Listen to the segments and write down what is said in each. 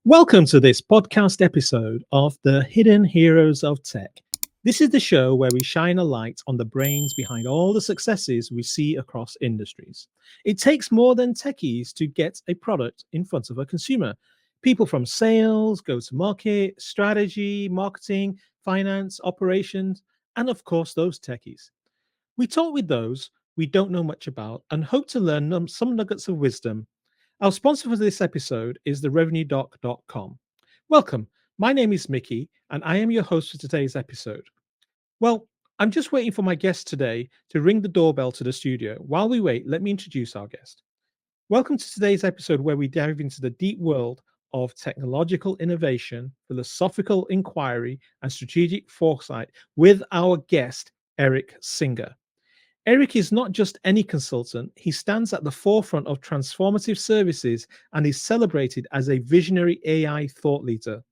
Welcome to this podcast episode of The Hidden Heroes of Tech. This is the show where we shine a light on the brains behind all the successes we see across industries. It takes more than techies to get a product in front of a consumer. People from sales, go to market, strategy, marketing, finance, operations, and of course, those techies. We talk with those we don't know much about and hope to learn some nuggets of wisdom. Our sponsor for this episode is the revenuedoc.com. Welcome. My name is Mickey, and I am your host for today's episode. Well, I'm just waiting for my guest today to ring the doorbell to the studio. While we wait, let me introduce our guest. Welcome to today's episode where we dive into the deep world of technological innovation, philosophical inquiry, and strategic foresight with our guest, Eric Singer. Eric is not just any consultant, he stands at the forefront of transformative services and is celebrated as a visionary AI thought leader.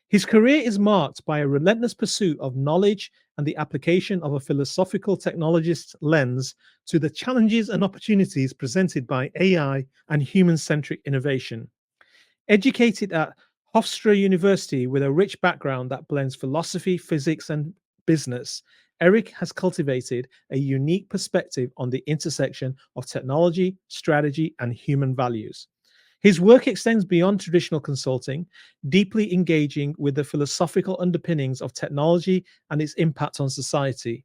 His career is marked by a relentless pursuit of knowledge and the application of a philosophical technologist's lens to the challenges and opportunities presented by AI and human centric innovation. Educated at Hofstra University with a rich background that blends philosophy, physics, and business, Eric has cultivated a unique perspective on the intersection of technology, strategy, and human values. His work extends beyond traditional consulting, deeply engaging with the philosophical underpinnings of technology and its impact on society.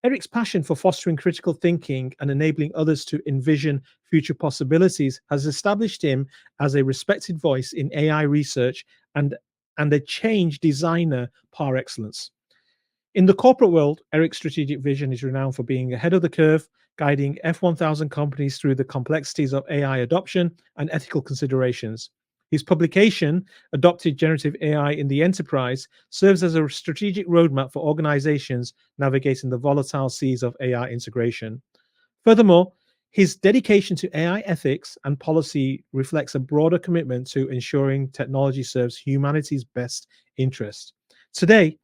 Eric's passion for fostering critical thinking and enabling others to envision future possibilities has established him as a respected voice in AI research and a change designer par excellence. In the corporate world, Eric's strategic vision is renowned for being ahead of the curve, guiding F1000 companies through the complexities of AI adoption and ethical considerations. His publication, Adopted Generative AI in the Enterprise, serves as a strategic roadmap for organizations navigating the volatile seas of AI integration. Furthermore, his dedication to AI ethics and policy reflects a broader commitment to ensuring technology serves humanity's best interest. Today,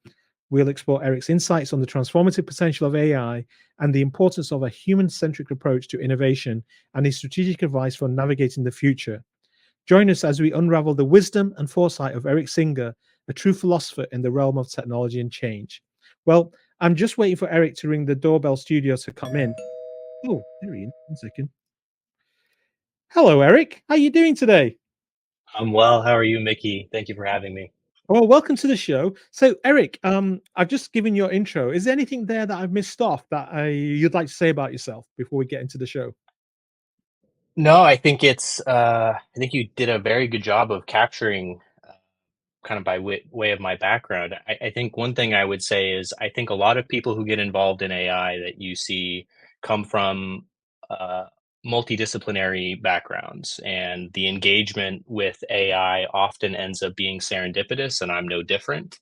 we'll explore Eric's insights on the transformative potential of AI and the importance of a human centric approach to innovation and his strategic advice for navigating the future. Join us as we unravel the wisdom and foresight of Eric Singer, a true philosopher in the realm of technology and change. Well, I'm just waiting for Eric to ring the doorbell studio to come in. Oh, there he is. 1 second. Hello, Eric. How are you doing today? I'm well. How are you, Mickey? Thank you for having me. Well, welcome to the show. So, Eric, I've just given your intro. Is there anything there that I've missed off that you'd like to say about yourself before we get into the show? No, I think you did a very good job of capturing kind of by way of my background. I think one thing I would say is I think a lot of people who get involved in AI that you see come from uh, multidisciplinary backgrounds, and the engagement with AI often ends up being serendipitous, and I'm no different.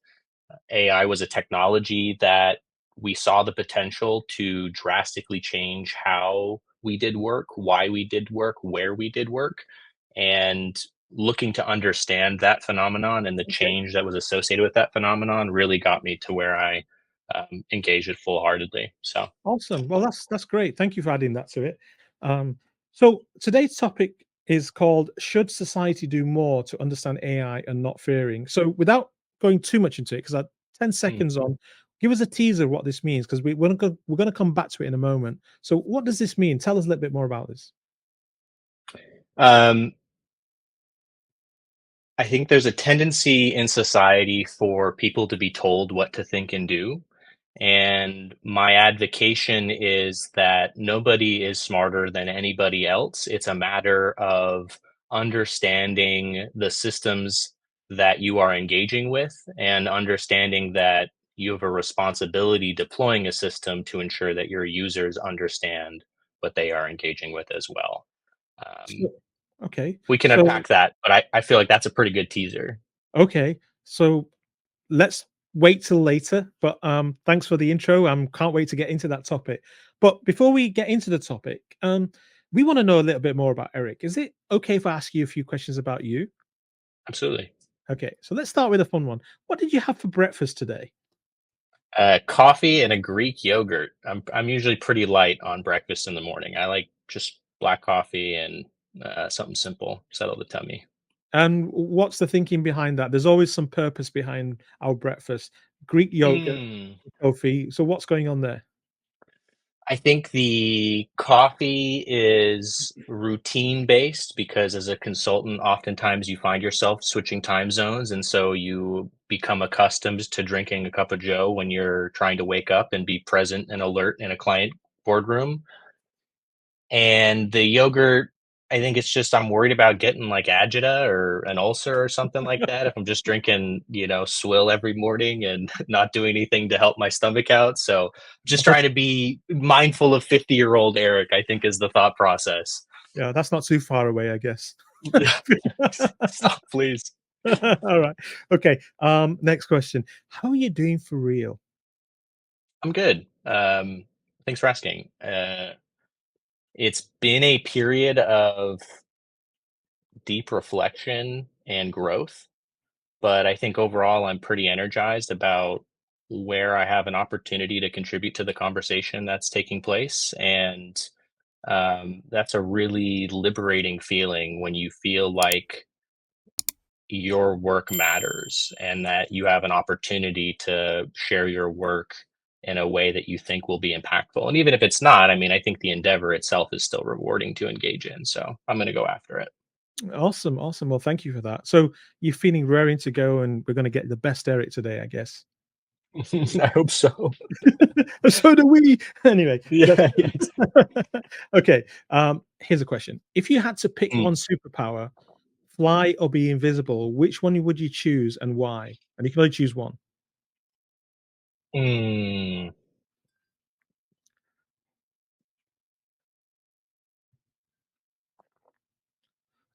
AI was a technology that we saw the potential to drastically change how we did work, why we did work, where we did work, and looking to understand that phenomenon and the Okay. change that was associated with that phenomenon really got me to where I engaged it full heartedly. So, Awesome. Well, that's great. Thank you for adding that to it. Um, so today's topic is called "Should Society Do More to Understand AI and Not Fearing?" So, without going too much into it, because 10 seconds on, give us a teaser of what this means, because we're going to come back to it in a moment. So, what does this mean? Tell us a little bit more about this. um, I think there's a tendency in society for people to be told what to think and do. And my advocation is that nobody is smarter than anybody else. It's a matter of understanding the systems that you are engaging with and understanding that you have a responsibility deploying a system to ensure that your users understand what they are engaging with as well. Um, So, okay. we can So, unpack that, but I feel like that's a pretty good teaser. okay. So let's wait till later. But thanks for the intro. Can't wait to get into that topic. But before we get into the topic, we want to know a little bit more about Eric. Is it okay if I ask you a few questions about you? Absolutely. Okay, so let's start with a fun one. What did you have for breakfast today? Coffee and a Greek yogurt. I'm usually pretty light on breakfast in the morning. I like just black coffee and something simple, settle the tummy. And what's the thinking behind that? There's always some purpose behind our breakfast. Greek yogurt, Mm. coffee. So what's going on there? I think the coffee is routine based because as a consultant, oftentimes you find yourself switching time zones. And so you become accustomed to drinking a cup of Joe when you're trying to wake up and be present and alert in a client boardroom. And the yogurt, I think it's just I'm worried about getting like agita or an ulcer or something like that if I'm just drinking, swill every morning and not doing anything to help my stomach out. So just trying to be mindful of 50-year-old Eric, I think is the thought process. Yeah, that's not too far away, I guess. Stop, please. All right. Okay. Next question. How are you doing for real? I'm good. Thanks for asking. It's been a period of deep reflection and growth. But I think overall, I'm pretty energized about where I have an opportunity to contribute to the conversation that's taking place. And that's a really liberating feeling when you feel like your work matters and that you have an opportunity to share your work in a way that you think will be impactful. And even if it's not, I mean, I think the endeavor itself is still rewarding to engage in. So I'm going to go after it. Awesome. Awesome. Well, thank you for that. So you're feeling raring to go, and we're going to get the best Eric today, I guess. I hope so. So do we. Anyway, Yeah. okay. Here's a question. If you had to pick Mm. one superpower, fly or be invisible, which one would you choose and why? And you can only choose one. Mm.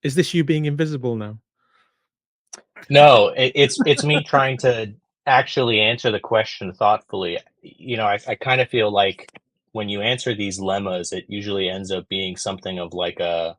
Is this you being invisible now? No, it's me trying to actually answer the question thoughtfully. I kind of feel like when you answer these lemmas, it usually ends up being something of like uh,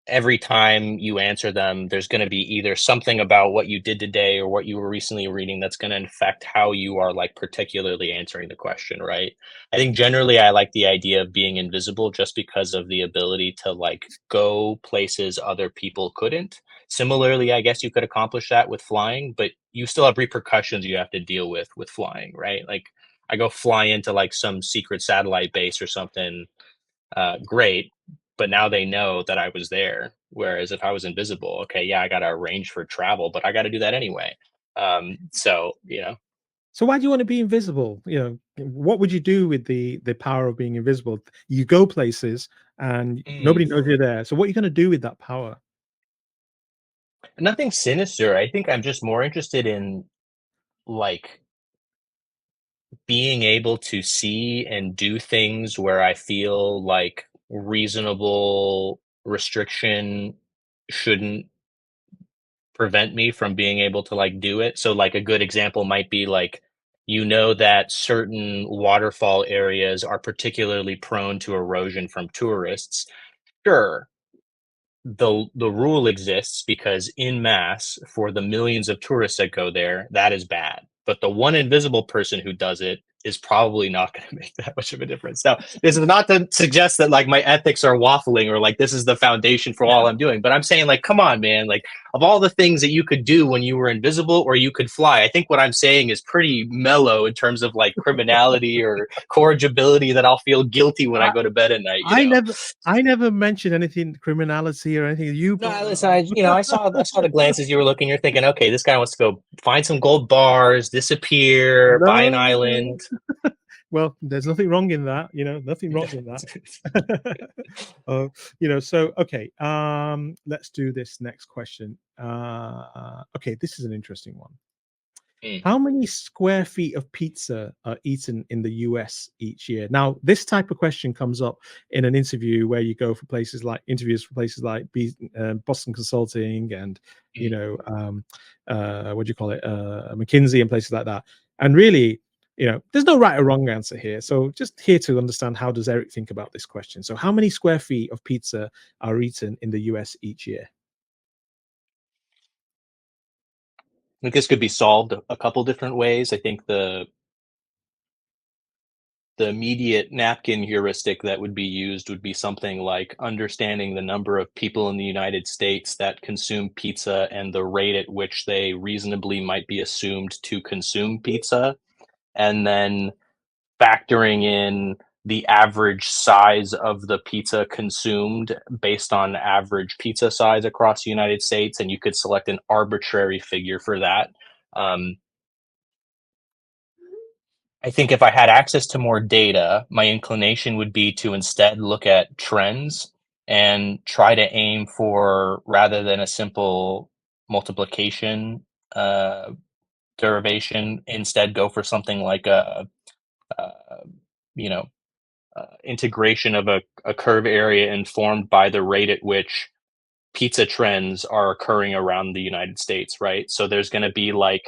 every time you answer them, there's going to be either something about what you did today or what you were recently reading that's going to affect how you are like particularly answering the question, right? I think generally I like the idea of being invisible just because of the ability to like go places other people couldn't. Similarly, I guess you could accomplish that with flying, but you still have repercussions you have to deal with flying, right? Like I go fly into like some secret satellite base or something, great, but now they know that I was there. Whereas if I was invisible, okay, yeah, I got to arrange for travel, but I got to do that anyway. So. So why do you want to be invisible? What would you do with the power of being invisible? You go places and Mm, nobody knows you're there. So what are you going to do with that power? nothing sinister. I think I'm just more interested in like being able to see and do things where I feel like reasonable restriction shouldn't prevent me from being able to like do it. So like a good example might be like that certain waterfall areas are particularly prone to erosion from tourists. Sure, the rule exists because in mass for the millions of tourists that go there, that is bad. But the one invisible person who does it is probably not going to make that much of a difference. Now, this is not to suggest that like my ethics are waffling or like this is the foundation for all I'm doing, but I'm saying like, come on, man, like of all the things that you could do when you were invisible or you could fly, I think what I'm saying is pretty mellow in terms of like criminality or corrigibility that I'll feel guilty when I I, go to bed at night, you I know? never I never mentioned anything criminality or anything. You No, brought that listen, I saw the glances you were looking. You're thinking, okay, this guy wants to go find some gold bars, disappear, buy an No. island. Well, there's nothing wrong in that, nothing wrong in that. So okay, let's do this next question. Okay, this is an interesting one. Mm, How many square feet of pizza are eaten in the US each year? Now, this type of question comes up in an interview where you go for places like interviews for places like Boston Consulting and you mm. know what do you call it, McKinsey and places like that. And really, there's no right or wrong answer here. So just here to understand, how does Eric think about this question? So, how many square feet of pizza are eaten in the US each year? I think this could be solved a couple different ways. I think the immediate napkin heuristic that would be used would be something like understanding the number of people in the United States that consume pizza and the rate at which they reasonably might be assumed to consume pizza, and then factoring in the average size of the pizza consumed based on average pizza size across the United States, and you could select an arbitrary figure for that. Um, I think if I had access to more data, my inclination would be to instead look at trends and try to aim for, rather than a simple multiplication uh, derivation, instead go for something like a you know integration of a curve area informed by the rate at which pizza trends are occurring around the United States, right? So there's going to be like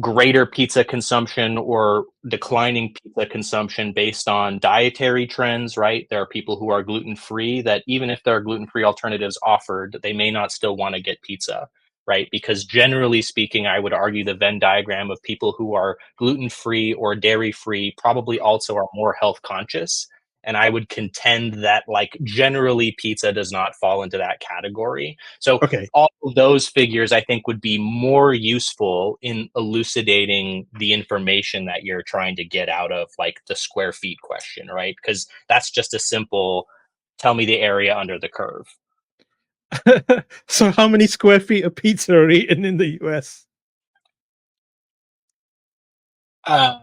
greater pizza consumption or declining pizza consumption based on dietary trends, right? There are people who are gluten free that even if there are gluten free alternatives offered, they may not still want to get pizza, right? Because generally speaking, I would argue the Venn diagram of people who are gluten free or dairy free probably also are more health conscious. And I would contend that, like, generally pizza does not fall into that category. So Okay. all of those figures, I think, would be more useful in elucidating the information that you're trying to get out of, like, the square feet question, right? Because that's just a simple tell me the area under the curve. So how many square feet of pizza are eaten in the US? Uh,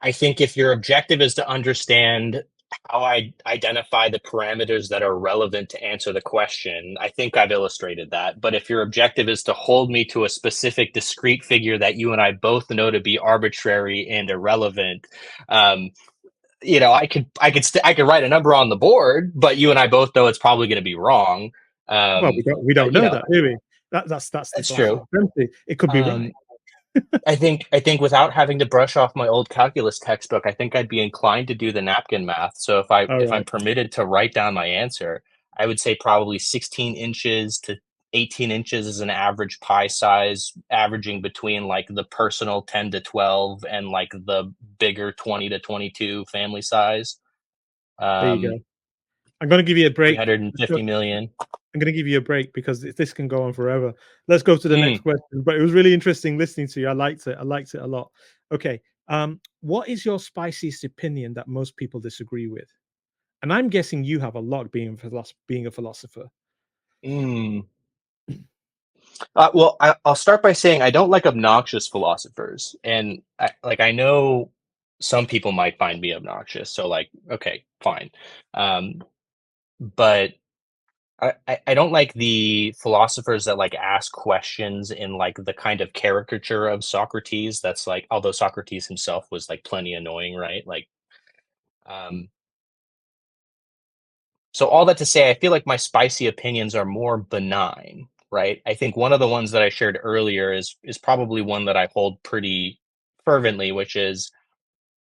I think if your objective is to understand how I identify the parameters that are relevant to answer the question, I think I've illustrated that. But if your objective is to hold me to a specific discrete figure that you and I both know to be arbitrary and irrelevant, um, I could write a number on the board, but you and I both know it's probably going to be wrong. Well, Um, we don't know you know, that, do we? That's the that's glass true. half empty. It could be right. Um, I think without having to brush off my old calculus textbook, I think I'd be inclined to do the napkin math. So All if I'm right. permitted to write down my answer, I would say probably 16 inches to 18 inches is an average pie size, averaging between like the personal 10 to 12 and like the bigger 20 to 22 family size. There you Um, go. I'm going to give you a break. 350 million. I'm going to give you a break because this can go on forever. Let's go to the next Mm, question. But it was really interesting listening to you. I liked it. I liked it a lot. Okay. What is your spiciest opinion that most people disagree with? And I'm guessing you have a lot being a philosopher. mm. I'll start by saying I don't like obnoxious philosophers, and I know some people might find me obnoxious. So, like, okay, fine, um, but I don't like the philosophers that like ask questions in like the kind of caricature of Socrates. That's like, although Socrates himself was like plenty annoying, right? Um, So all that to say, I feel like my spicy opinions are more benign, right? I think one of the ones that I shared earlier is probably one that I hold pretty fervently, which is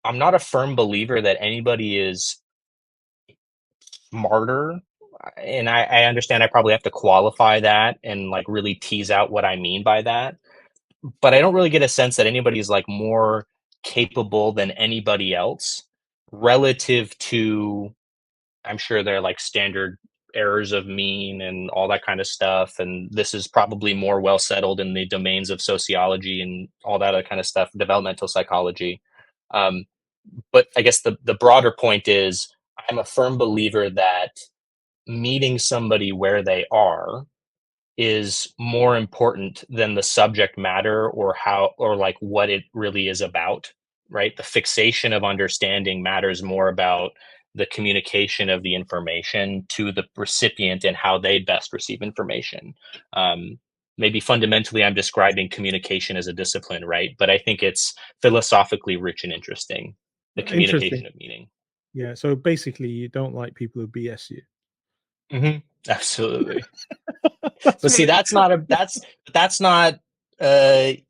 I'm not a firm believer that anybody is smarter. And I understand I probably have to qualify that and like really tease out what I mean by that. But I don't really get a sense that anybody's like more capable than anybody else relative to, I'm sure there are like standard errors of mean and all that kind of stuff. And this is probably more well settled in the domains of sociology and all that other kind of stuff, developmental psychology. Um, but I guess the broader point is I'm a firm believer that meeting somebody where they are is more important than the subject matter or how or like what it really is about, right? The fixation of understanding matters more about the communication of the information to the recipient and how they best receive information. um, Maybe fundamentally I'm describing communication as a discipline, right? But I think it's philosophically rich and interesting, the Interesting. communication of meaning. Yeah. So basically, you don't like people who BS you. Absolutely. That's But see, really that's not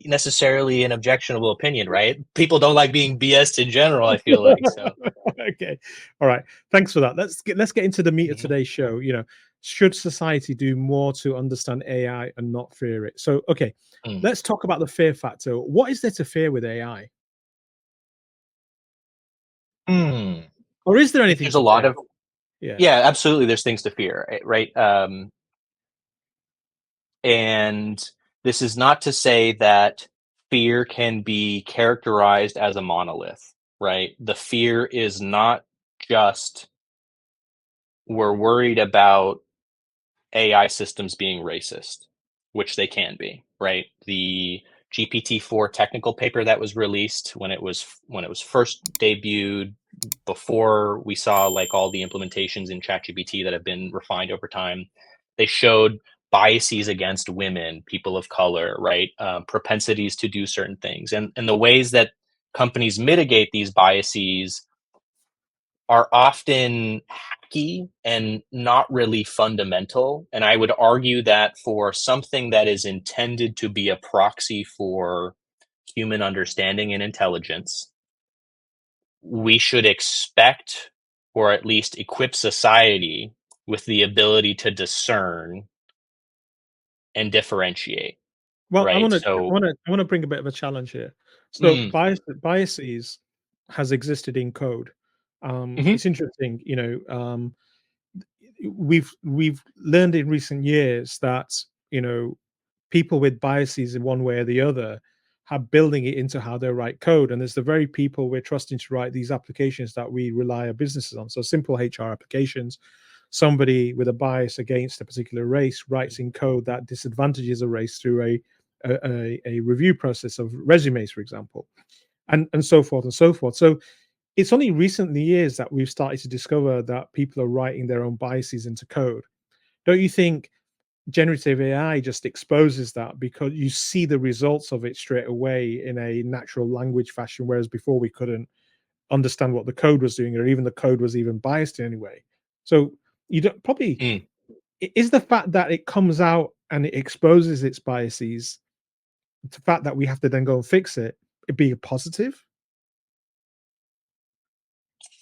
necessarily an objectionable opinion, right? People don't like being BS'd in general, I feel like. So okay. All right. Thanks for that. Let's get into the meat of mhm. today's show. Should society do more to understand AI and not fear it? So, okay, Mm. let's talk about the fear factor. What is there to fear with AI? Hmm. Or is there I think anything there's a to lot fear? of Yeah. yeah, absolutely. There's things to fear, right? And this is not to say that fear can be characterized as a monolith, right? The fear is not just we're worried about AI systems being racist, which they can be, right? The GPT-4 technical paper that was released when it was first debuted, before we saw like all the implementations in ChatGPT that have been refined over time, they showed biases against women, people of color, right? Propensities to do certain things, and the ways that companies mitigate these biases are often hacky and not really fundamental. And I would argue that for something that is intended to be a proxy for human understanding and intelligence, we should expect or at least equip society with the ability to discern and differentiate, Well, I right? want to, I So, want to, I want to bring a bit of a challenge here. So, mm, biases has existed in code. mhm, It's interesting, we've learned in recent years that people with biases in one way or the other are building it into how they write code, and there's the very people we're trusting to write these applications that we rely our businesses on. So simple HR applications, somebody with a bias against a particular race writes in code that disadvantages a race through a review process of resumes, for example, and so forth and so forth. So it's only recently years that we've started to discover that people are writing their own biases into code. Don't you think generative AI just exposes that, because you see the results of it straight away in a natural language fashion, whereas before we couldn't understand what the code was doing, or even the code was even biased in any way? So you don't probably, mm. is the fact that it comes out and it exposes its biases, the fact that we have to then go and fix it be a positive?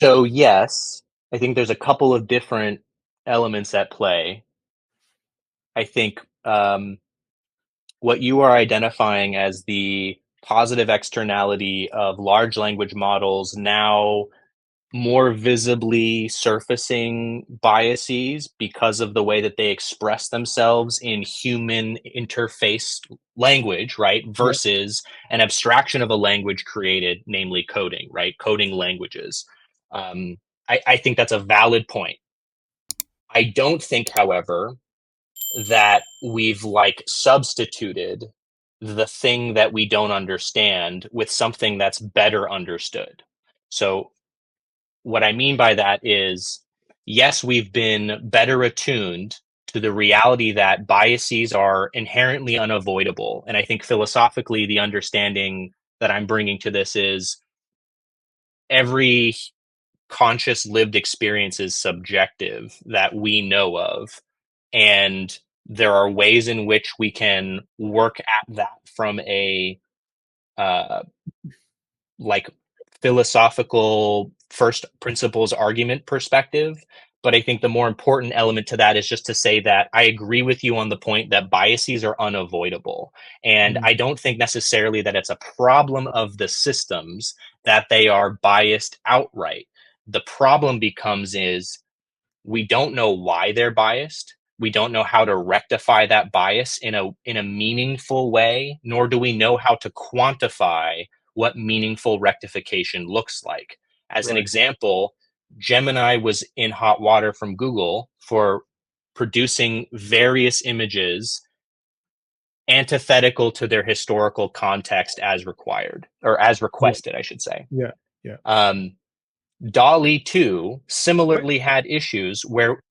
So yes, I think there's a couple of different elements at play. I think what you are identifying as the positive externality of large language models now more visibly surfacing biases because of the way that they express themselves in human interface language, right? Yeah. Versus an abstraction of a language created, namely coding, right? Coding languages. I think that's a valid point. I don't think, however, that we've like substituted the thing that we don't understand with something that's better understood. So, what I mean by that is, yes, we've been better attuned to the reality that biases are inherently unavoidable. And I think philosophically, the understanding that I'm bringing to this is every conscious lived experience is subjective that we know of. And there are ways in which we can work at that from a uh, like philosophical first principles argument perspective. But I think the more important element to that is just to say that I agree with you on the point that biases are unavoidable. And Mm, I don't think necessarily that it's a problem of the systems that they are biased outright. The problem becomes is we don't know why they're biased. We don't know how to rectify that bias in a meaningful way, nor do we know how to quantify what meaningful rectification looks like. As an right. example, Gemini was in hot water from Google for producing various images antithetical to their historical context as required, or as Yeah. requested, I should say. Yeah. Yeah. Um, Dolly 2 But similarly had issues where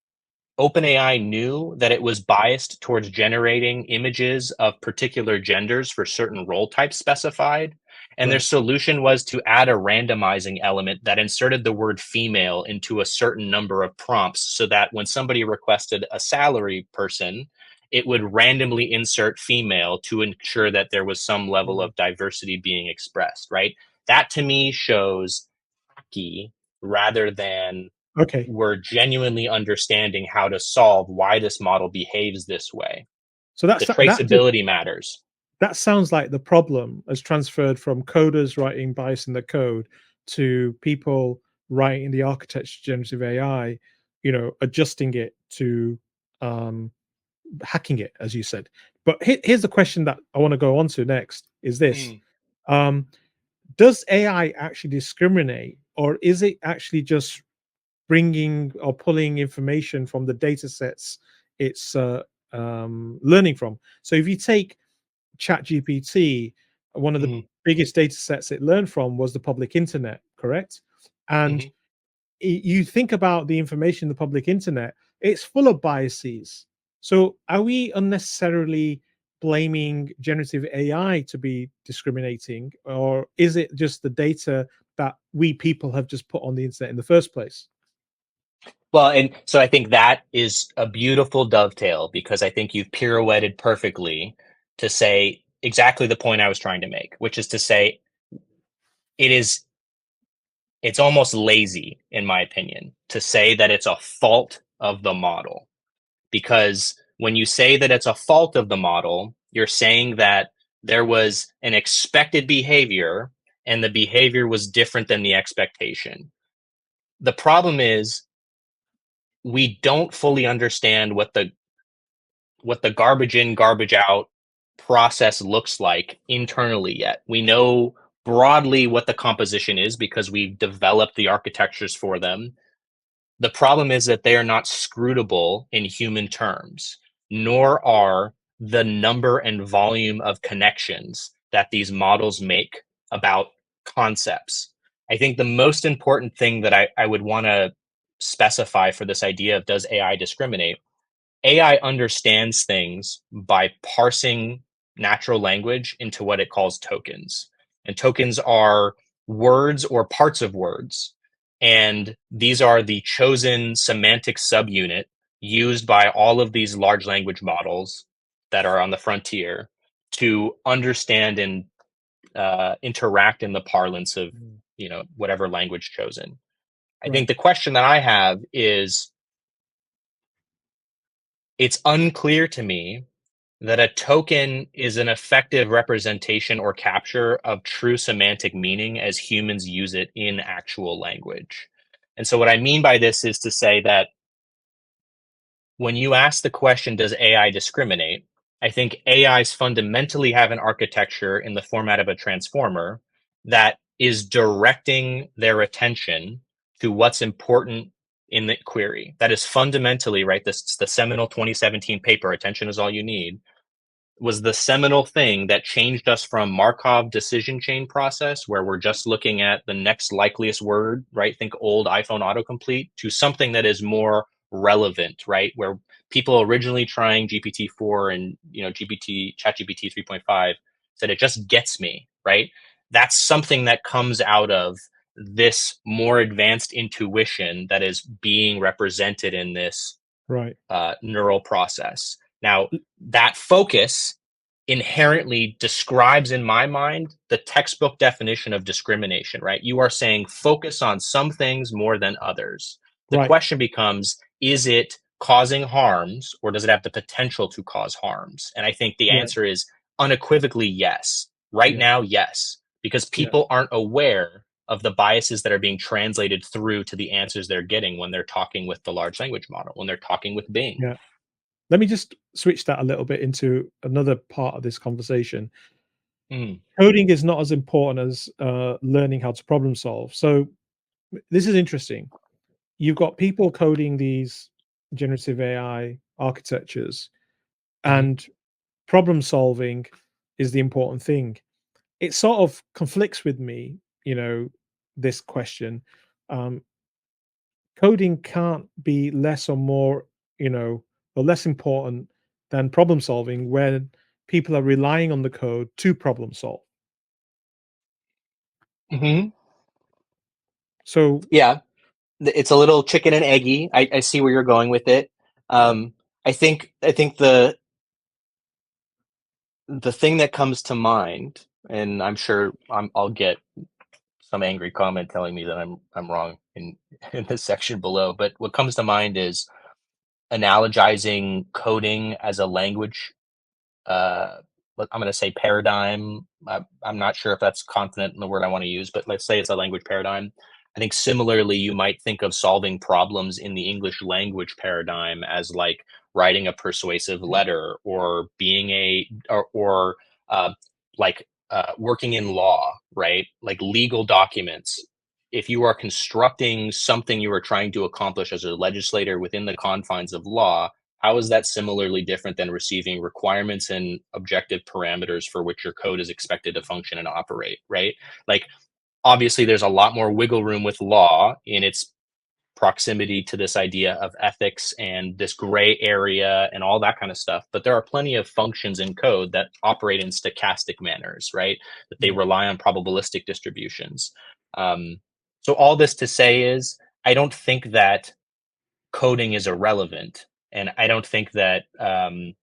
OpenAI knew that it was biased towards generating images of particular genders for certain role types specified. And their right. solution was to add a randomizing element that inserted the word female into a certain number of prompts so that when somebody requested a salary person, it would randomly insert female to ensure that there was some level Mm, of diversity being expressed, right? That to me shows hacky rather than okay. we're genuinely understanding how to solve why this model behaves this way. So The that just, traceability matters. that sounds like the problem has transferred from coders writing bias in the code to people writing the architecture of generative AI, adjusting it to um, hacking it, as you said. But here's the question that I want to go on to next is this. Mm. Um, does AI actually discriminate, or is it actually just bringing or pulling information from the data sets it's learning from? So if you take ChatGPT, one of the Mhm. biggest data sets it learned from was the public internet, correct? And Mhm. you think about the information in the public internet, it's full of biases. So are we unnecessarily blaming generative AI to be discriminating, or is it just the data that we people have just put on the internet in the first place? Well, and so I think that is a beautiful dovetail because I think you've pirouetted perfectly to say exactly the point I was trying to make, which is to say it is it's almost lazy, in my opinion, to say that it's a fault of the model. Because when you say that it's a fault of the model, you're saying that there was an expected behavior and the behavior was different than the expectation. The problem is we don't fully understand what the garbage in, garbage out process looks like internally yet. We know broadly what the composition is because we've developed the architectures for them. The problem is that they are not scrutable in human terms, nor are the number and volume of connections that these models make about concepts. I think the most important thing that I would want to specify for this idea of does AI discriminate, AI understands things by parsing natural language into what it calls tokens. And tokens are words or parts of words. And these are the chosen semantic subunit used by all of these large language models that are on the frontier to understand and interact in the parlance of Mm. whatever language chosen. I think Right. the question that I have is it's unclear to me that a token is an effective representation or capture of true semantic meaning as humans use it in actual language. And so, what I mean by this is to say that when you ask the question, does AI discriminate? I think AIs fundamentally have an architecture in the format of a transformer that is directing their attention to what's important in the query. That is fundamentally, right? This the seminal 2017 paper, Attention is All You Need, was the seminal thing that changed us from Markov decision chain process, where we're just looking at the next likeliest word, right? Think old iPhone autocomplete, to something that is more relevant, right? Where people originally trying GPT-4 and GPT ChatGPT 3.5 said it just gets me, right? That's something that comes out of this more advanced intuition that is being represented in this Right. neural process. Now, that focus inherently describes, in my mind, the textbook definition of discrimination, right? You are saying focus on some things more than others. The Right. question becomes, is it causing harms or does it have the potential to cause harms? And I think the Right. answer is unequivocally yes. Right Yeah. now, yes, because Yeah. people aren't aware of the biases that are being translated through to the answers they're getting when they're talking with the large language model, when they're talking with Bing. Yeah. Let me just switch that a little bit into another part of this conversation. Mm, Coding is not as important as learning how to problem solve. So this is interesting. You've got people coding these generative AI architectures, mhm. and problem solving is the important thing. It sort of conflicts with me, this question. Um, Coding can't be less or more, or less important than problem solving when people are relying on the code to problem solve. Mhm. So, Yeah, it's a little chicken and eggy. I see where you're going with it. yeah, Um, I think the thing that comes to mind, and I'm sure I'll get some angry comment telling me that I'm wrong in in this section below. But what comes to mind is analogizing coding as a language. Uh, I'm going to say paradigm. I'm not sure if that's confident in the word I want to use, but let's say it's a language paradigm. I think similarly, you might think of solving problems in the English language paradigm as like writing a persuasive letter or being or uh, working in law, right? Like legal documents. If you are constructing something you are trying to accomplish as a legislator within the confines of law, how is that similarly different than receiving requirements and objective parameters for which your code is expected to function and operate, right? Like, obviously, there's a lot more wiggle room with law in its proximity to this idea of ethics and this gray area and all that kind of stuff. But there are plenty of functions in code that operate in stochastic manners, right? That they Yeah. rely on probabilistic distributions. Um, so, all this to say is, I don't think that coding is irrelevant. And I don't think that, and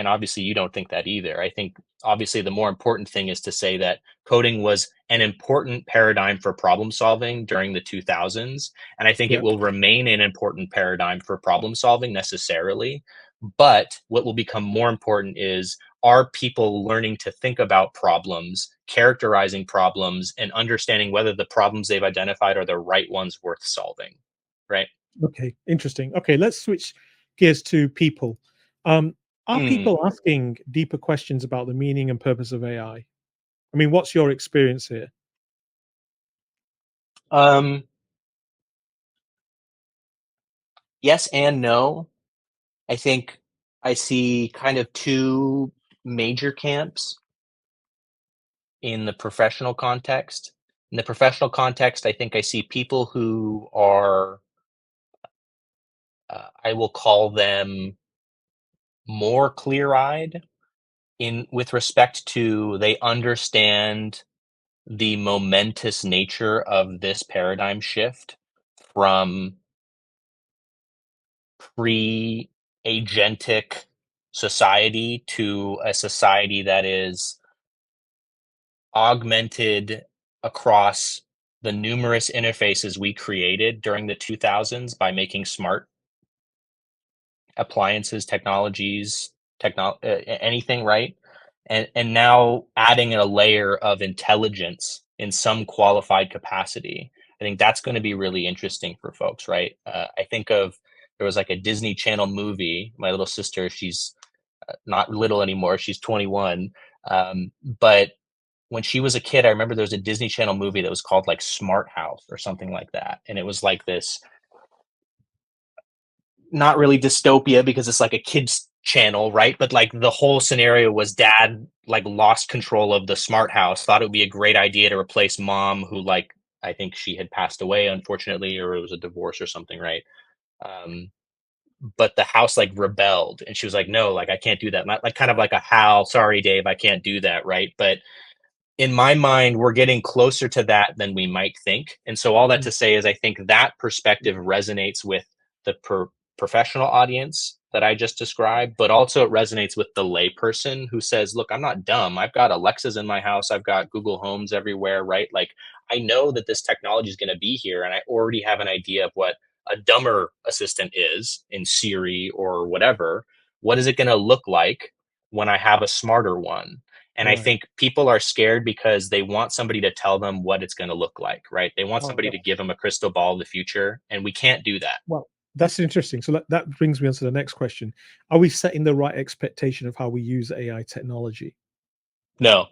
obviously you don't think that either. I think obviously the more important thing is to say that coding was an important paradigm for problem solving during the 2000s. And I think it Yep. will remain an important paradigm for problem solving necessarily. But what will become more important is, are people learning to think about problems, characterizing problems, and understanding whether the problems they've identified are the right ones worth solving, right? Okay, interesting. Okay, let's switch gears to people. Um, are Mm. people asking deeper questions about the meaning and purpose of AI? I mean, what's your experience here? Um, yes and no. I think I see kind of two major camps in the professional context. In the professional context, I think I see people who are, I will call them more clear-eyed in with respect to they understand the momentous nature of this paradigm shift from pre-agentic society to a society that is augmented across the numerous interfaces we created during the 2000s by making smart appliances, technologies, anything, right? And now adding a layer of intelligence in some qualified capacity. I think that's going to be really interesting for folks, right? I think of there was like a Disney Channel movie. My little sister, she's not little anymore. She's 21. But when she was a kid, I remember there was a Disney Channel movie that was called like Smart House or something like that. And it was like this, not really dystopia because it's like a kids channel, right? But like the whole scenario was dad like lost control of the smart house, thought it would be a great idea to replace mom, who like I think she had passed away unfortunately, or it was a divorce or something, right? Um, but the house like rebelled, and she was like, "No, like I can't do that." Not like kind of like a Hal, sorry, Dave, I can't do that, right? But in my mind, we're getting closer to that than we might think. And so, all that Mm, to say is, I think that perspective resonates with the professional audience that I just described, but also it resonates with the layperson who says, look, I'm not dumb. I've got Alexas in my house, I've got Google Homes everywhere, right? Like, I know that this technology is going to be here, and I already have an idea of what a dumber assistant is in Siri or whatever. What is it going to look like when I have a smarter one? And I right. think people are scared because they want somebody to tell them what it's going to look like, right? They want Oh, somebody to give them a crystal ball of the future, and we can't do that. well, that's interesting. So that brings me on to the next question. Are we setting the right expectation of how we use AI technology? No,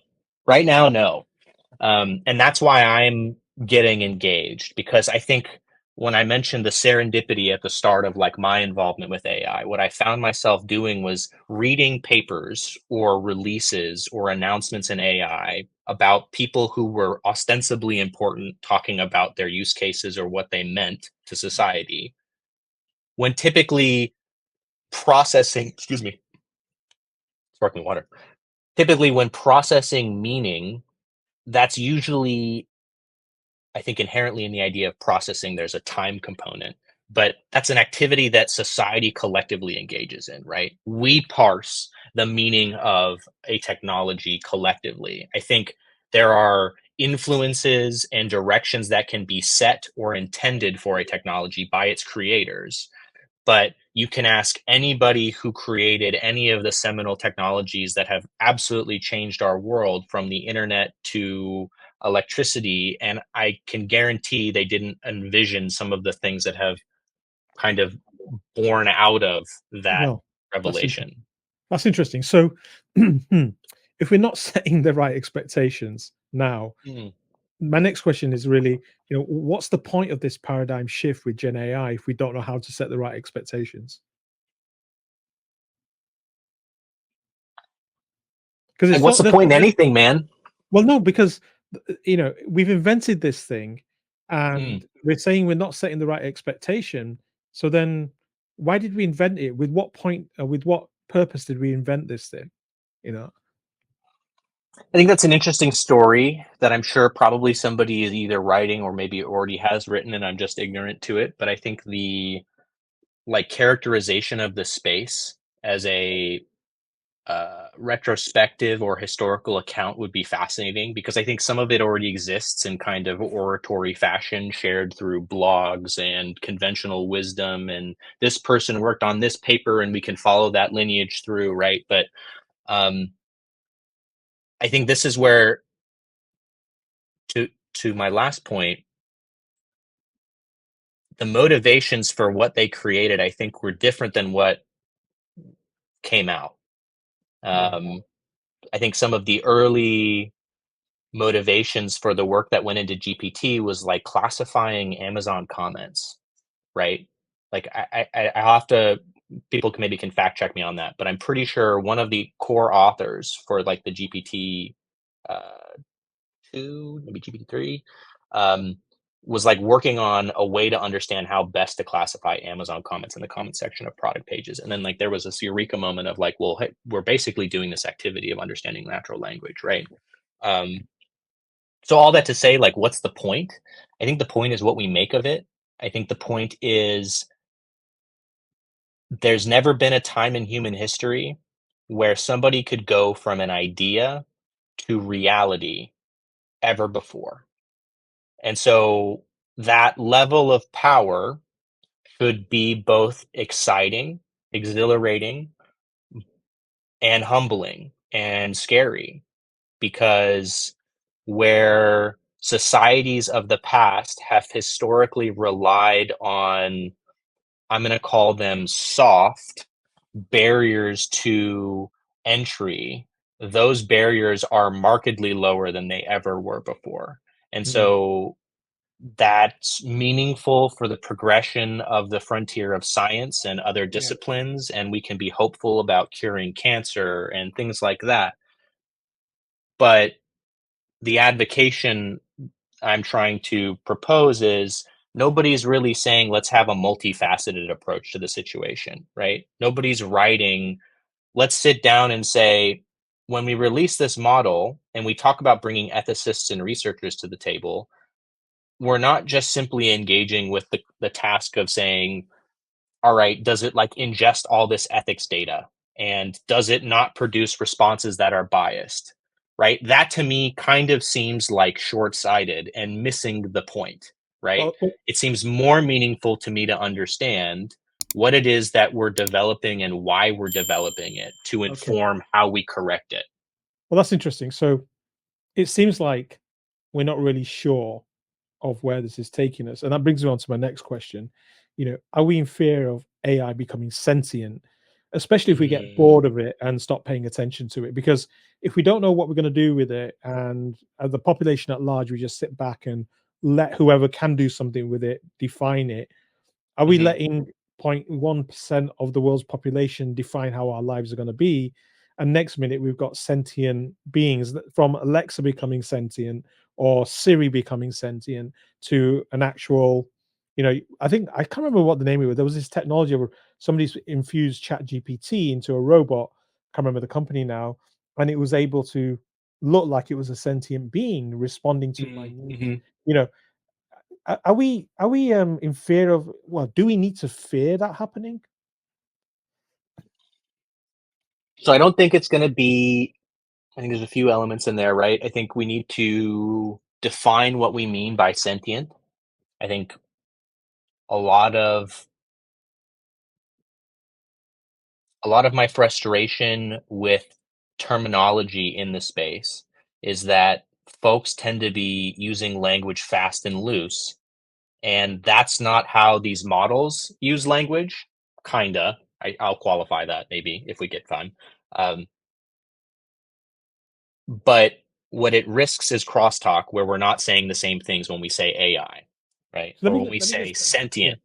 right now, no. And that's why I'm getting engaged, because I think when I mentioned the serendipity at the start of like my involvement with AI, what I found myself doing was reading papers or releases or announcements in AI about people who were ostensibly important talking about their use cases or what they meant to society, when typically processing, excuse me, sparkling water, typically when processing meaning, that's usually, I think, inherently in the idea of processing, there's a time component, but that's an activity that society collectively engages in, right? We parse the meaning of a technology collectively. I think there are influences and directions that can be set or intended for a technology by its creators, but you can ask anybody who created any of the seminal technologies that have absolutely changed our world, from the internet to electricity, and I can guarantee they didn't envision some of the things that have kind of born out of that Well, that's interesting. revelation. That's interesting. So, if we're not setting the right expectations now, Mm. my next question is really, what's the point of this paradigm shift with Gen AI if we don't know how to set the right expectations? Because Like, it's what's not the the, point in anything, man? well, no, because we've invented this thing, Mm. and we're saying we're not setting the right expectation. So then, why did we invent it? With what point? With what purpose did we invent this thing? You know. I think that's an interesting story that I'm sure probably somebody is either writing or maybe already has written, and I'm just ignorant to it. But I think the like characterization of the space as a retrospective or historical account would be fascinating because I think some of it already exists in kind of oratory fashion, shared through blogs and conventional wisdom. And this person worked on this paper, and we can follow that lineage through, right? But um, I think this is where, to my last point, the motivations for what they created, I think, were different than what came out. Yeah. Um, I think some of the early motivations for the work that went into GPT was like classifying Amazon comments, right? Like I have to, people can maybe can fact check me on that, but I'm pretty sure one of the core authors for like the GPT uh, two, maybe GPT three, um, was like working on a way to understand how best to classify Amazon comments in the comment section of product pages. And then like there was this eureka moment of like, well, hey, we're basically doing this activity of understanding natural language, right? Um, so all that to say, like, what's the point? I think the point is what we make of it. I think the point is there's never been a time in human history where somebody could go from an idea to reality ever before. And so that level of power should be both exciting, exhilarating, and humbling and scary because where societies of the past have historically relied on, I'm going to call them soft barriers to entry, those barriers are markedly lower than they ever were before. And Mm, so that's meaningful for the progression of the frontier of science and other yeah. disciplines. And we can be hopeful about curing cancer and things like that. But the advocation I'm trying to propose is nobody's really saying let's have a multifaceted approach to the situation, right? Nobody's writing, let's sit down and say, when we release this model and we talk about bringing ethicists and researchers to the table, we're not just simply engaging with the task of saying, all right, does it like ingest all this ethics data? And does it not produce responses that are biased? Right? That to me kind of seems like short sighted and missing the point, right? Well, It seems more meaningful to me to understand what it is that we're developing and why we're developing it to okay. inform how we correct it. Well, that's interesting. So it seems like we're not really sure of where this is taking us. And that brings me on to my next question. Are we in fear of AI becoming sentient, especially if we get Mm, bored of it and stop paying attention to it? Because if we don't know what we're going to do with it, and as the population at large, we just sit back and let whoever can do something with it define it, are we mhm. letting 0.1% of the world's population define how our lives are going to be? And next minute, we've got sentient beings from Alexa becoming sentient or Siri becoming sentient to an actual, I think I can't remember what the name of it was. There was this technology where somebody's infused Chat GPT into a robot. Can't remember the company now, and it was able to look like it was a sentient being responding to my Mm, needs. mhm. You know, are we in fear of, well, do we need to fear that happening? So I don't think it's going to be, I think there's a few elements in there, right? I think we need to define what we mean by sentient. I think a lot of my frustration with terminology in the space is that folks tend to be using language fast and loose, and that's not how these models use language. Kinda. I'll qualify that maybe if we get time. Um, but what it risks is crosstalk, where we're not saying the same things when we say AI, right? So Or when we let me say just yeah, sentient.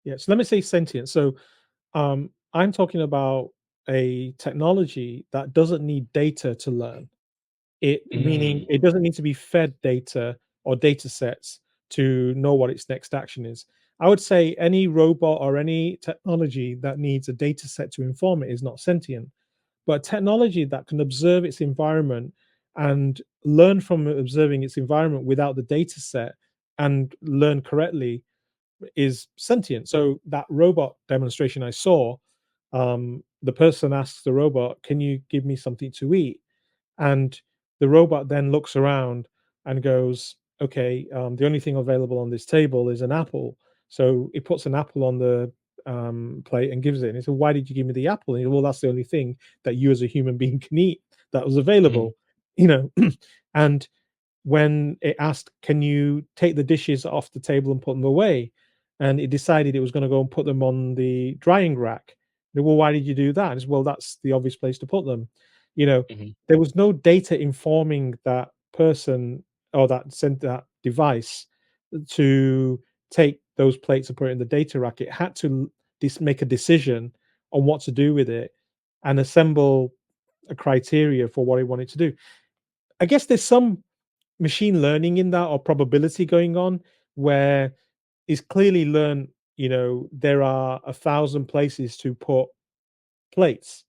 yeah. So let me say sentient. So I'm talking about a technology that doesn't need data to learn. It meaning Mm, it doesn't need to be fed data or data sets to know what its next action is. I would say any robot or any technology that needs a data set to inform it is not sentient. But technology that can observe its environment and learn from observing its environment without the data set and learn correctly is sentient. So that robot demonstration I saw, the person asks the robot, "Can you give me something to eat?" And the robot then looks around and goes, "Okay, the only thing available on this table is an apple." So it puts an apple on the plate and gives it. And he said, "Why did you give me the apple?" And he said, "Well, that's the only thing that you as a human being can eat that was mhm, available." You know, and when it asked, "Can you take the dishes off the table and put them away?" And it decided it was going to go and put them on the drying rack. Well, why did you do that? Well, that's the obvious place to put them. You know, mhm, there was no data informing that person or that sent that device to take those plates and put it in the data rack. It had to make a decision on what to do with it and assemble a criteria for what it wanted to do. I guess there's some machine learning in that or probability going on where it's clearly learned, there are 1,000 places to put plates,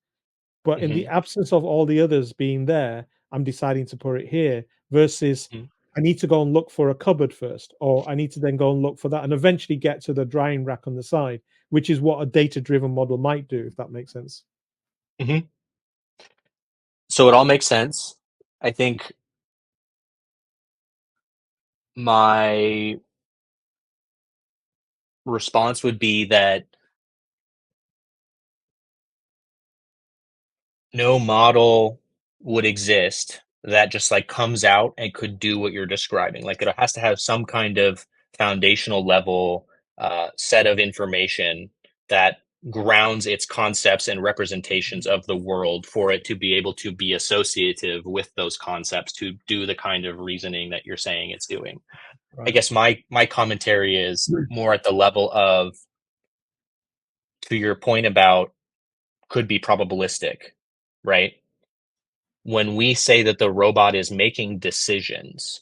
but in the mhm, absence of all the others being there, I'm deciding to put it here versus mhm, I need to go and look for a cupboard first, or I need to then go and look for that and eventually get to the drying rack on the side, which is what a data driven model might do, if that makes sense. mhm. So it all makes sense. I think my response would be that no model would exist that just like comes out and could do what you're describing. Like it has to have some kind of foundational level set of information that grounds its concepts and representations of the world for it to be able to be associative with those concepts to do the kind of reasoning that you're saying it's doing. I Right. guess my commentary is more at the level of, to your point about, could be probabilistic, right? When we say that the robot is making decisions,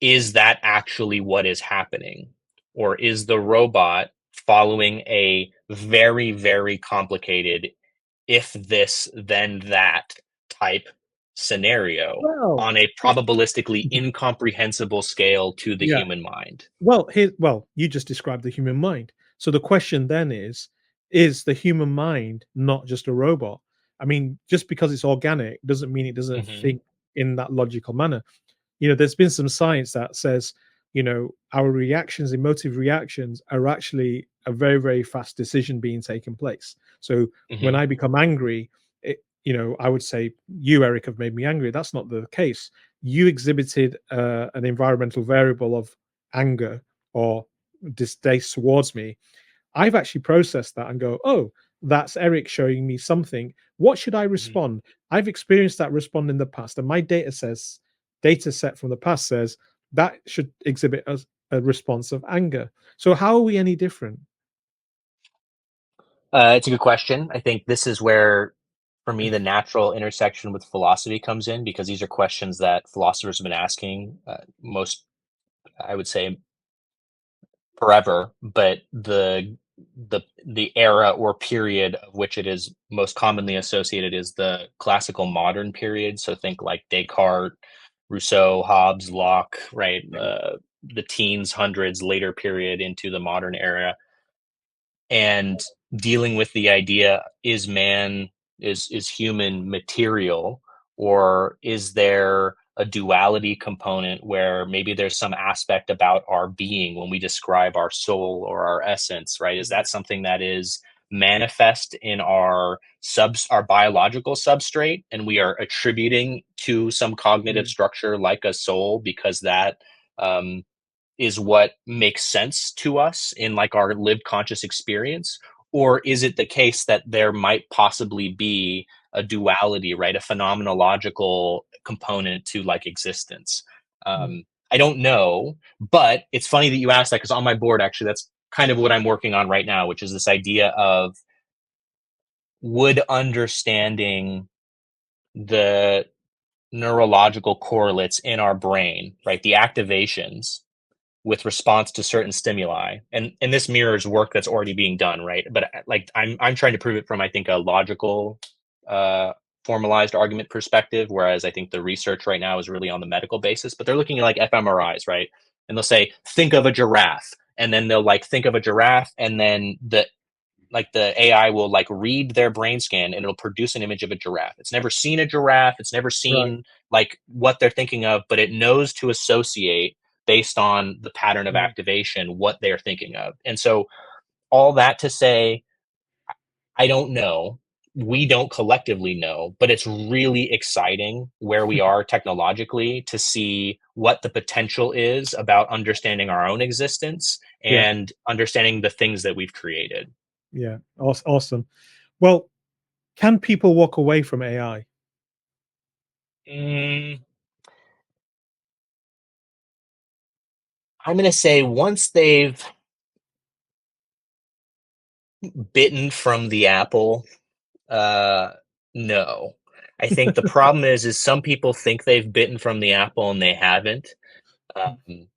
is that actually what is happening? Or is the robot following a very, very complicated if this, then that type scenario Well, on a probabilistically incomprehensible scale to the yeah. human mind? You just described the human mind. So the question then is the human mind not just a robot? I mean, just because it's organic doesn't mean it doesn't Hmm. think in that logical manner. There's been some science that says, our reactions, emotive reactions, are actually a very, very fast decision being taken place. So when Hmm. I become angry, I would say, you, Eric, have made me angry. That's not the case. You exhibited an environmental variable of anger or distaste towards me. I've actually processed that and go, oh, that's Eric showing me something. What should I Hmm. respond? I've experienced that respond in the past, and my data set from the past says that should exhibit a response of anger. So how are we any different? It's a good question. I think this is where, for me, the natural intersection with philosophy comes in, because these are questions that philosophers have been asking, most, I would say, forever. But the era or period of which it is most commonly associated is the classical modern period. So think like Descartes, Rousseau, Hobbes, Locke, right? The teens, hundreds, later period into the modern era, and dealing with the idea, is man, is human material, or is there a duality component where maybe there's some aspect about our being when we describe our soul or our essence, right? Is that something that is manifest in our biological substrate, and we are attributing to some cognitive Mm, structure like a soul because that um, is what makes sense to us in like our lived conscious experience? Or is it the case that there might possibly be a duality, right? A phenomenological component to like existence. mm, I don't know, but it's funny that you asked that because on my board, actually, that's kind of what I'm working on right now, which is this idea of would understanding the neurological correlates in our brain, right? The activations with response to certain stimuli, and this mirrors work that's already being done, right? But like I'm trying to prove it from I think a logical uh formalized argument perspective, whereas I think the research right now is really on the medical basis. But they're looking at like fMRIs, right? And they'll say think of a giraffe, and then they'll like think of a giraffe, and then the AI will like read their brain scan and it'll produce an image of a giraffe. It's never seen a giraffe, it's never right. seen like what they're thinking of, but it knows to associate based on the pattern of Mm, activation what they're thinking of. And so all that to say, I don't know. We don't collectively know, but it's really exciting where we are technologically to see what the potential is about understanding our own existence yeah, and understanding the things that we've created. yeah. Awesome. Well, can people walk away from AI? Mm, I'm going to say once they've bitten from the apple, uh, no. I think the problem is some people think they've bitten from the apple and they haven't. Um,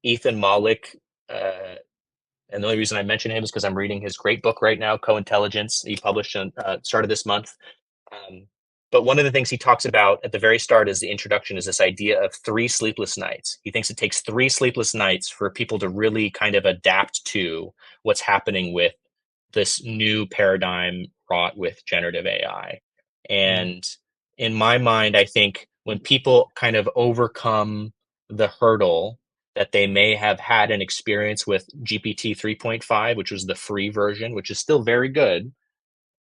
Ethan Mollick, uh, and the only reason I mention him is because I'm reading his great book right now, Co-Intelligence. He published on started this month. Um, but one of the things he talks about at the very start is the introduction is this idea of 3 sleepless nights. He thinks it takes 3 sleepless nights for people to really kind of adapt to what's happening with this new paradigm wrought with generative AI. Mm, And in my mind, I think when people kind of overcome the hurdle that they may have had an experience with GPT 3.5, which was the free version, which is still very good,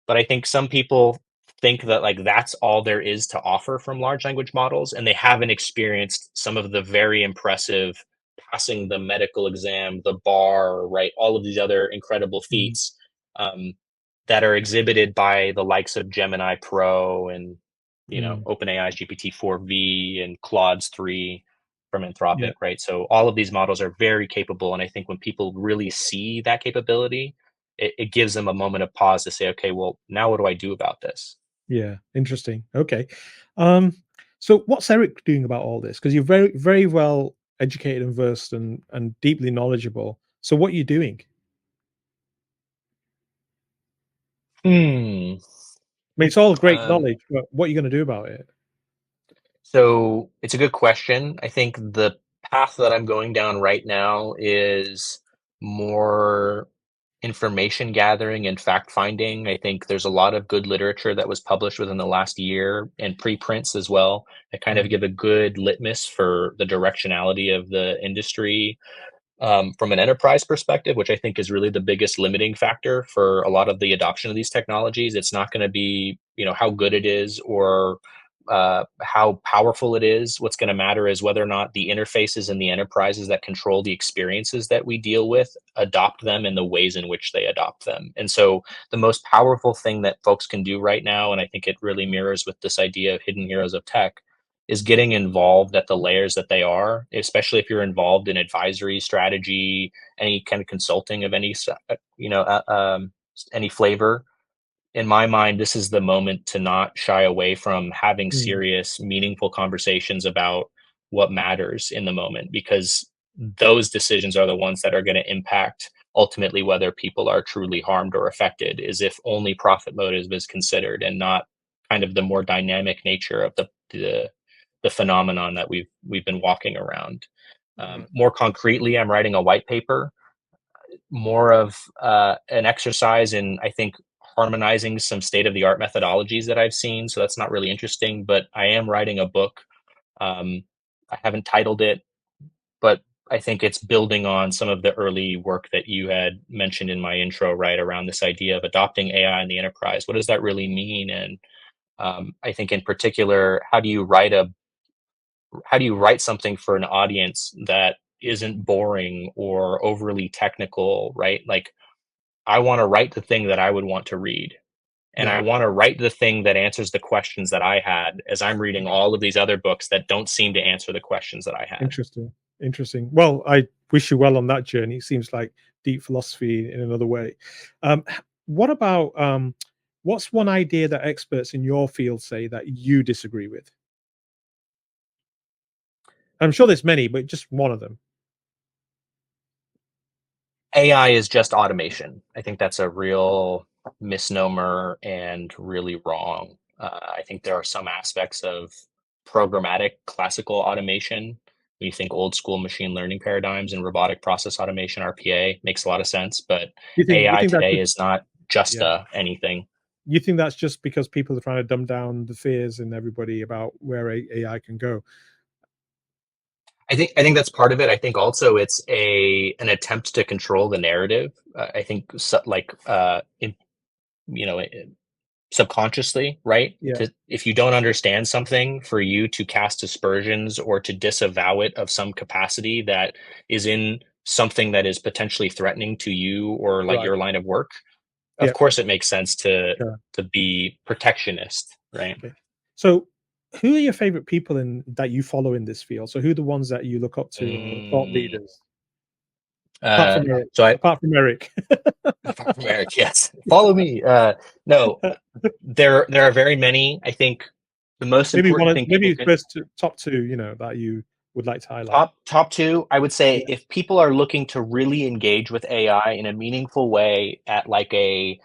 but I think some people think that like that's all there is to offer from large language models, and they haven't experienced some of the very impressive passing the medical exam, the bar, right? All of these other incredible mm, feats um, that are exhibited by the likes of Gemini Pro and mm, OpenAI's GPT-4V and Claude's 3 from yeah, Anthropic, right? So all of these models are very capable, and I think when people really see that capability, it gives them a moment of pause to say, okay, well, now what do I do about this? yeah. Interesting. Okay. Um, so what's Eric doing about all this? Because you're very, very well educated and versed and deeply knowledgeable. So what are you doing? Hmm. I mean, it's all great Um, knowledge, but what are you going to do about it? so it's a good question. I think the path that I'm going down right now is more information gathering and fact finding. I think there's a lot of good literature that was published within the last year and preprints as well that kind of Mm, give a good litmus for the directionality of the industry from an enterprise perspective, which I think is really the biggest limiting factor for a lot of the adoption of these technologies. It's not going to be, how good it is or how powerful it is. What's going to matter is whether or not the interfaces and the enterprises that control the experiences that we deal with adopt them in the ways in which they adopt them. And so, the most powerful thing that folks can do right now, and I think it really mirrors with this idea of hidden heroes of tech, is getting involved at the layers that they are, especially if you're involved in advisory strategy, any kind of consulting of any flavor. In my mind, this is the moment to not shy away from having mm, serious, meaningful conversations about what matters in the moment, because those decisions are the ones that are going to impact ultimately whether people are truly harmed or affected, is if only profit motive is considered and not kind of the more dynamic nature of the phenomenon that we've been walking around. right. More concretely, I'm writing a white paper, more of an exercise in, I think, harmonizing some state of the art methodologies that I've seen. So that's not really interesting, but I am writing a book. I haven't titled it, but I think it's building on some of the early work that you had mentioned in my intro, right, around this idea of adopting AI in the enterprise. What does that really mean? And I think in particular, how do you write something for an audience that isn't boring or overly technical, right? Like I want to write the thing that I would want to read. And Yeah. I want to write the thing that answers the questions that I had as I'm reading all of these other books that don't seem to answer the questions that I had. Interesting. Interesting. Well, I wish you well on that journey. It seems like deep philosophy in another way. What about what's one idea that experts in your field say that you disagree with? I'm sure there's many, but just one of them. AI is just automation. I think that's a real misnomer and really wrong. I think there are some aspects of programmatic classical automation. When you think old school machine learning paradigms and robotic process automation, RPA makes a lot of sense, but You AI think that's today just is not just yeah. anything. You think that's just because people are trying to dumb down the fears in everybody about where AI can go? I think that's part of it. I think also it's a an attempt to control the narrative. I think so, like you know subconsciously, right? Yeah. To if you don't understand something, for you to cast aspersions or to disavow it of some capacity that is in something that is potentially threatening to you or like Right. your line of work. Of Yeah. course, it makes sense Sure. to be protectionist, right? Okay. So, who are your favorite people in that you follow in this field? So, who are the ones that you look up to or thought Mm, leaders? Apart uh, from Eric. so I Apart from Eric. Apart from Eric, yes. Follow me. No, there are very many. I think the most Maybe one important of thing people maybe can first top two, that you would like to highlight. top two, I would say Yeah. if people are looking to really engage with AI in a meaningful way at like a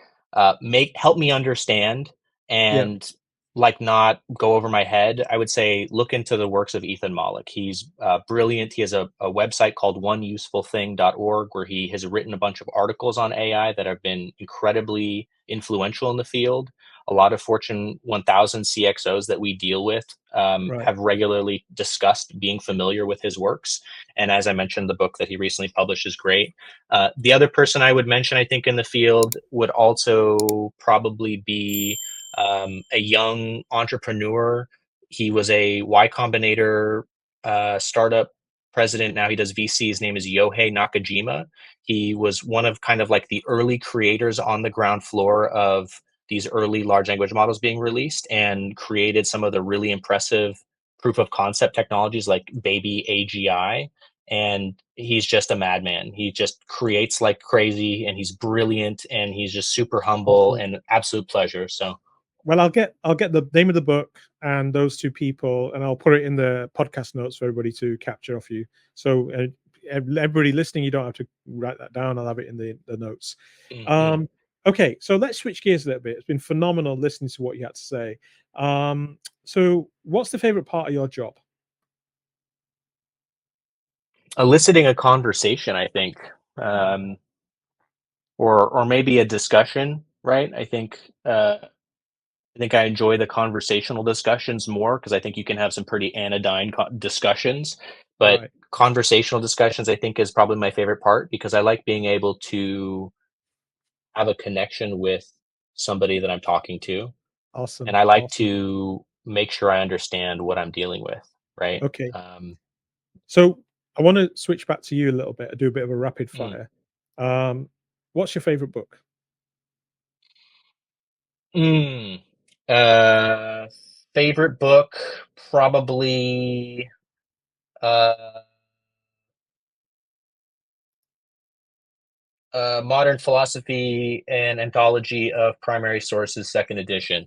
make help me understand Yeah. and like not go over my head, I would say look into the works of Ethan Mollick. He's brilliant. He has a website called oneusefulthing.org where he has written a bunch of articles on AI that have been incredibly influential in the field. A lot of Fortune 1000 CXOs that we deal with Right. have regularly discussed being familiar with his works. And as I mentioned, the book that he recently published is great. The other person I would mention, I think, in the field would also probably be a young entrepreneur. He was a Y Combinator startup president. Now he does VC. His name is Yohei Nakajima. He was one of kind of like the early creators on the ground floor of these early large language models being released and created some of the really impressive proof of concept technologies like baby AGI. And he's just a madman. He just creates like crazy and he's brilliant and he's just super humble Awesome. and absolute pleasure. So, Well, I'll get the name of the book and those two people, and I'll put it in the podcast notes for everybody to capture off you. So everybody listening, you don't have to write that down. I'll have it in the notes. mm-hmm. Um, okay, so let's switch gears a little bit. It's been phenomenal listening to what you had to say. So, what's the favorite part of your job? Eliciting a conversation, I think, um, or maybe a discussion, right? I think I enjoy the conversational discussions more because I think you can have some pretty anodyne discussions. But Right. conversational discussions, I think, is probably my favorite part because I like being able to have a connection with somebody that I'm talking to. And Awesome. I like Awesome. to make sure I understand what I'm dealing with, right? Okay. So I want to switch back to you a little bit. Do a bit of a rapid Mm, fire. Um, what's your favorite book? mm. Uh, Favorite book, probably. Uh, Modern Philosophy and Anthology of Primary Sources, second edition.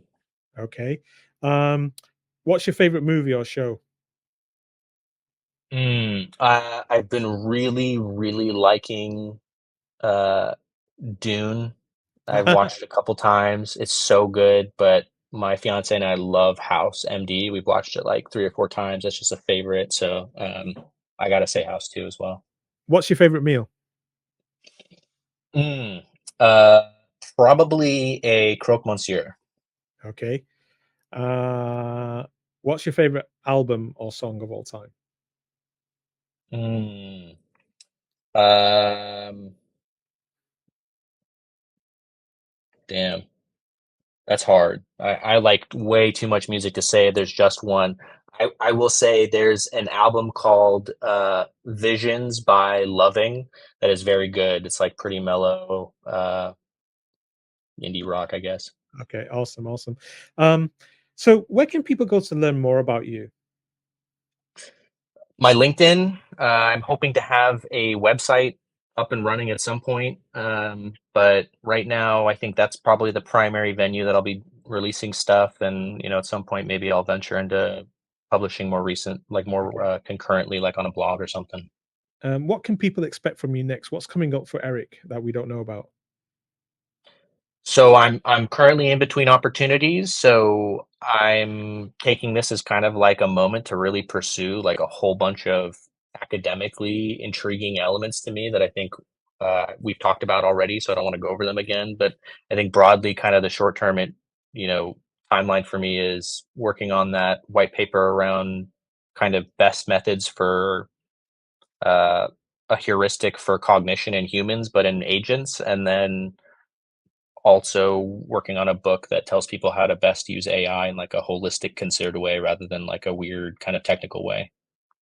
Okay. Um, what's your favorite movie or show? I've been really, really liking uh, Dune. I've watched it a couple times. It's so good, but my fiance and I love House MD. We've watched it like 3 or 4 times. That's just a favorite. So I gotta say House too as well. What's your favorite meal? Mm, uh, Probably a croque monsieur. Okay. What's your favorite album or song of all time? Mm. Um, damn, that's hard. I like way too much music to say there's just one. I will say there's an album called Visions by Loving that is very good. It's like pretty mellow indie rock, I guess. Okay, awesome, awesome. Um, so where can people go to learn more about you? My LinkedIn, I'm hoping to have a website up and running at some point. But right now, I think that's probably the primary venue that I'll be releasing stuff. And, at some point, maybe I'll venture into publishing more recent, like more Okay. concurrently, like on a blog or something. What can people expect from you next? What's coming up for Eric that we don't know about? So I'm currently in between opportunities, so I'm taking this as kind of like a moment to really pursue like a whole bunch of academically intriguing elements to me that I think we've talked about already, so I don't want to go over them again. But I think broadly, kind of the short term, you know, timeline for me is working on that white paper around kind of best methods for uh, a heuristic for cognition in humans, but in agents, and then also working on a book that tells people how to best use AI in like a holistic, considered way rather than like a weird kind of technical way.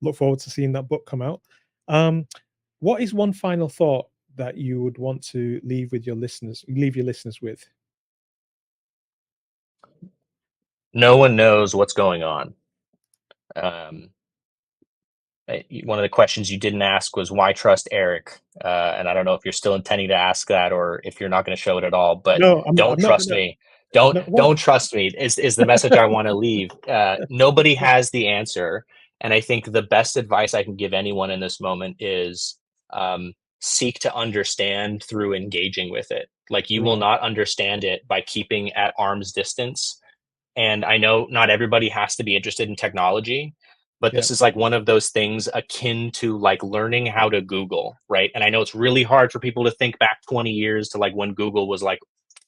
Look forward to seeing that book come out. Um, what is one final thought that you would want to leave your listeners with? No one knows what's going on. Um, One of the questions you didn't ask was why trust Eric, and I don't know if you're still intending to ask that or if you're not going to show it at all. But No, don't I'm not trust gonna. me. Don't No, what? don't trust me is the message I want to leave. Nobody has the answer, and I think the best advice I can give anyone in this moment is seek to understand through engaging with it. Like you will Right. not understand it by keeping at arm's distance, and I know not everybody has to be interested in technology, but Yeah. this is like one of those things akin to like learning how to Google, right? And I know it's really hard for people to think back 20 years to like when Google was like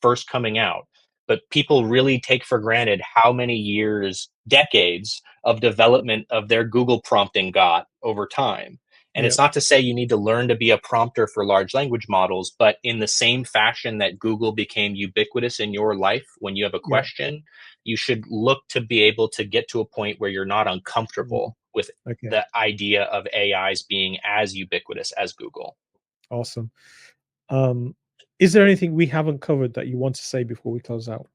first coming out, but people really take for granted how many years, decades of development of their Google prompting got over time. And Yeah. it's not to say you need to learn to be a prompter for large language models, but in the same fashion that Google became ubiquitous in your life when you have a Yeah. question, you should look to be able to get to a point where you're not Mm, uncomfortable with okay. the idea of AIs being as ubiquitous as Google. Awesome. Um, is there anything we haven't covered that you want to say before we close out?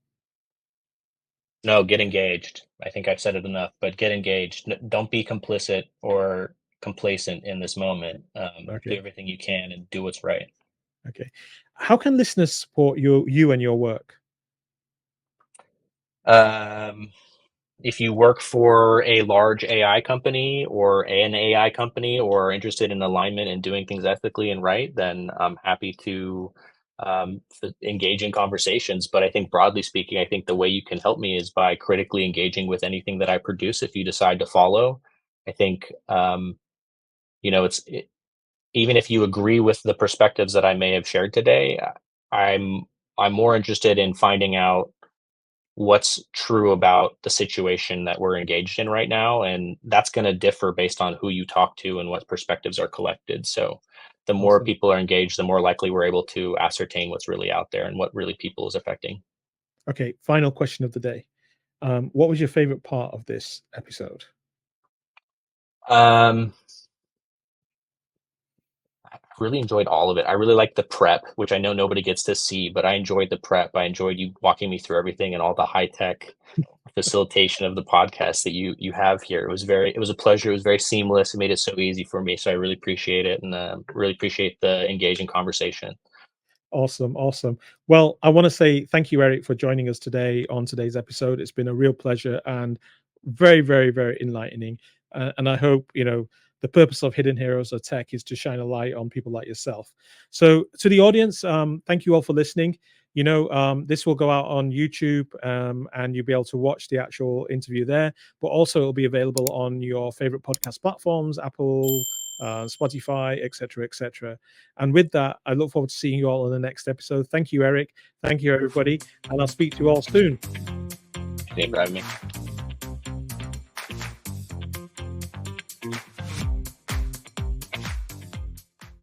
No, get engaged. I think I've said it enough, but get engaged. Don't be complicit or complacent in this moment. Do Okay. everything you can and do what's right. Okay. How can listeners support you and your work? Um, if you work for a large AI company or an AI company or are interested in alignment and doing things ethically and right, then I'm happy to engage in conversations. But I think broadly speaking, I think the way you can help me is by critically engaging with anything that I produce if you decide to follow. I think, even if you agree with the perspectives that I may have shared today, I'm I'm more interested in finding out what's true about the situation that we're engaged in right now. And that's going to differ based on who you talk to and what perspectives are collected. So the more Awesome. people are engaged, the more likely we're able to ascertain what's really out there and what really people is affecting. Okay. Final question of the day. What was your favorite part of this episode? Um, I really enjoyed all of it. I really liked the prep, which I know nobody gets to see, but I enjoyed the prep. I enjoyed you walking me through everything and all the high tech facilitation of the podcast that you have here. It was a pleasure. It was very seamless. It made it so easy for me. So I really appreciate it and really appreciate the engaging conversation. Awesome, awesome. Well, I want to say thank you, Eric, for joining us today on today's episode. It's been a real pleasure and very, very, very enlightening. And I hope the purpose of Hidden Heroes of Tech is to shine a light on people like yourself. So, to the audience, thank you all for listening. This will go out on YouTube, and you'll be able to watch the actual interview there. But also, it'll be available on your favorite podcast platforms, Apple, Spotify, etc., etc. And with that, I look forward to seeing you all in the next episode. Thank you, Eric. Thank you, everybody. And I'll speak to you all soon. Thank you for having me.